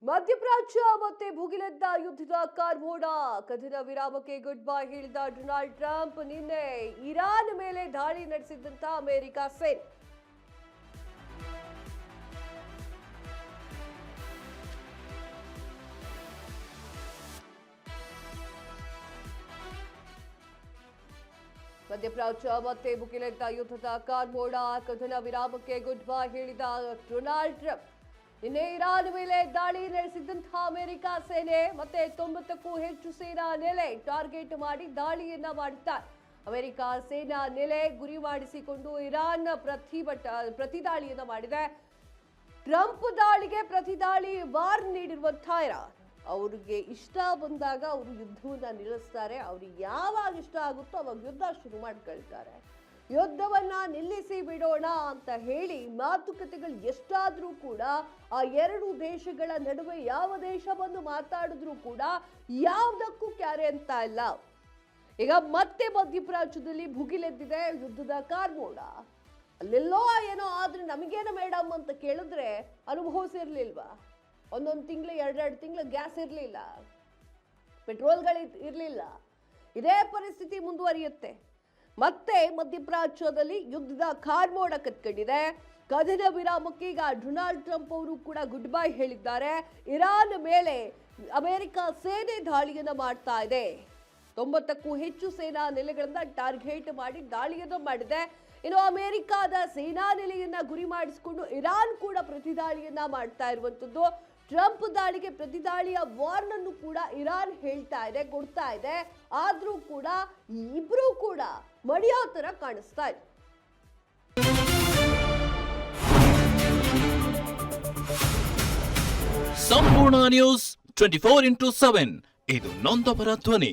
ಮಧ್ಯಪ್ರಾಚ್ಯ ಮತ್ತೆ ಭುಗಿಲೆದ್ದ ಯುದ್ಧದ ಕಾರ್ಮೋಡ. ಕದನ ವಿರಾಮಕ್ಕೆ ಗುಡ್ ಬೈ ಹೇಳಿದ ಡೊನಾಲ್ಡ್ ಟ್ರಂಪ್. ನಿನ್ನೆ ಇರಾನ್ ಮೇಲೆ ದಾಳಿ ನಡೆಸಿದ್ದಂತ ಅಮೆರಿಕ ಸೇನೆ. ಮಧ್ಯಪ್ರಾಚ್ಯ ಮತ್ತೆ ಭುಗಿಲೆದ್ದ ಯುದ್ಧದ ಕಾರ್ಮೋಡ. ಕದನ ವಿರಾಮಕ್ಕೆ ಗುಡ್ ಬೈ ಹೇಳಿದ ಡೊನಾಲ್ಡ್ ಟ್ರಂಪ್. ನಿನ್ನೆ ಇರಾನ್ ಮೇಲೆ ದಾಳಿ ನಡೆಸಿದಂತಹ ಅಮೆರಿಕ ಸೇನೆ ಮತ್ತೆ 90ಕ್ಕೂ ಹೆಚ್ಚು ಸೇನಾ ನೆಲೆ ಟಾರ್ಗೆಟ್ ಮಾಡಿ ದಾಳಿಯನ್ನ ಮಾಡಿದ್ದಾರೆ. ಅಮೆರಿಕ ಸೇನಾ ನೆಲೆ ಗುರಿ ಮಾಡಿಸಿಕೊಂಡು ಇರಾನ್ ಪ್ರತಿದಾಳಿಯನ್ನ ಮಾಡಿದೆ. ಟ್ರಂಪ್ ದಾಳಿಗೆ ಪ್ರತಿದಾಳಿ ವಾರ್ ನೀಡಿರುವಂತಹ ಇರಾನ್ ಅವ್ರಿಗೆ ಇಷ್ಟ ಬಂದಾಗ ಅವರು ಯುದ್ಧವನ್ನ ನಿಲ್ಲಿಸ್ತಾರೆ. ಅವ್ರಿಗೆ ಯಾವಾಗ ಇಷ್ಟ ಆಗುತ್ತೋ ಅವಾಗ ಯುದ್ಧ ಶುರು ಮಾಡ್ಕೊಳ್ತಾರೆ. ಯುದ್ಧವನ್ನ ನಿಲ್ಲಿಸಿ ಬಿಡೋಣ ಅಂತ ಹೇಳಿ ಮಾತುಕತೆಗಳು ಎಷ್ಟಾದ್ರೂ ಕೂಡ ಆ ಎರಡು ದೇಶಗಳ ನಡುವೆ ಯಾವ ದೇಶ ಬಂದು ಮಾತಾಡಿದ್ರು ಕೂಡ ಯಾವುದಕ್ಕೂ ಕ್ಯಾರೆ ಅಂತ ಇಲ್ಲ. ಈಗ ಮತ್ತೆ ಮಧ್ಯಪ್ರಾಚ್ಯದಲ್ಲಿ ಭುಗಿಲೆದ್ದಿದೆ ಯುದ್ಧದ ಕಾರ್ಮೋಡ. ಅಲ್ಲೆಲ್ಲೋ ಏನೋ ಆದ್ರೆ ನಮಗೇನು ಮೇಡಮ್ ಅಂತ ಕೇಳಿದ್ರೆ ಅನುಭವಿಸಿರ್ಲಿಲ್ವಾ? ಒಂದೊಂದು ತಿಂಗಳು 2-2 ತಿಂಗಳು ಗ್ಯಾಸ್ ಇರಲಿಲ್ಲ, ಪೆಟ್ರೋಲ್ಗಳು ಇರಲಿಲ್ಲ. ಇದೇ ಪರಿಸ್ಥಿತಿ ಮುಂದುವರಿಯುತ್ತೆ. ಮತ್ತೆ ಮಧ್ಯಪ್ರಾಚ್ಯದಲ್ಲಿ ಯುದ್ಧದ ಕಾರ್ಮೋಡ ಕಟ್ಕೊಂಡಿದೆ. ಕದನ ವಿರಾಮಕ್ಕೆ ಈಗ ಡೊನಾಲ್ಡ್ ಟ್ರಂಪ್ ಅವರು ಕೂಡ ಗುಡ್ ಬೈ ಹೇಳಿದ್ದಾರೆ. ಇರಾನ್ ಮೇಲೆ ಅಮೆರಿಕ ಸೇನೆ ದಾಳಿಯನ್ನ ಮಾಡ್ತಾ ಇದೆ. 90ಕ್ಕೂ ಹೆಚ್ಚು ಸೇನಾ ನೆಲೆಗಳನ್ನ ಟಾರ್ಗೆಟ್ ಮಾಡಿ ದಾಳಿಯನ್ನ ಮಾಡಿದೆ. ಇನ್ನು ಅಮೆರಿಕದ ಸೇನಾ ನೆಲೆಯನ್ನ ಗುರಿ ಮಾಡಿಸಿಕೊಂಡು ಇರಾನ್ ಕೂಡ ಪ್ರತಿದಾಳಿಯನ್ನ ಮಾಡ್ತಾ ಇರುವಂತದ್ದು. ಟ್ರಂಪ್ ದಾಳಿಗೆ ಪ್ರತಿದಾಳಿಯ ವಾರ್ನನ್ನು ಕೂಡ ಇರಾನ್ ಹೇಳ್ತಾ ಇದೆ, ಕೊಡ್ತಾ ಇದೆ. ಆದ್ರೂ ಕೂಡ ಇಬ್ರು ಕೂಡ ಮಡಿಯೋ ತರ ಕಾಣಿಸ್ತಾ ಇದೆ. ಸಂಪೂರ್ಣ ನ್ಯೂಸ್ 24x7 ಇದು ನೊಂದವರ ಧ್ವನಿ.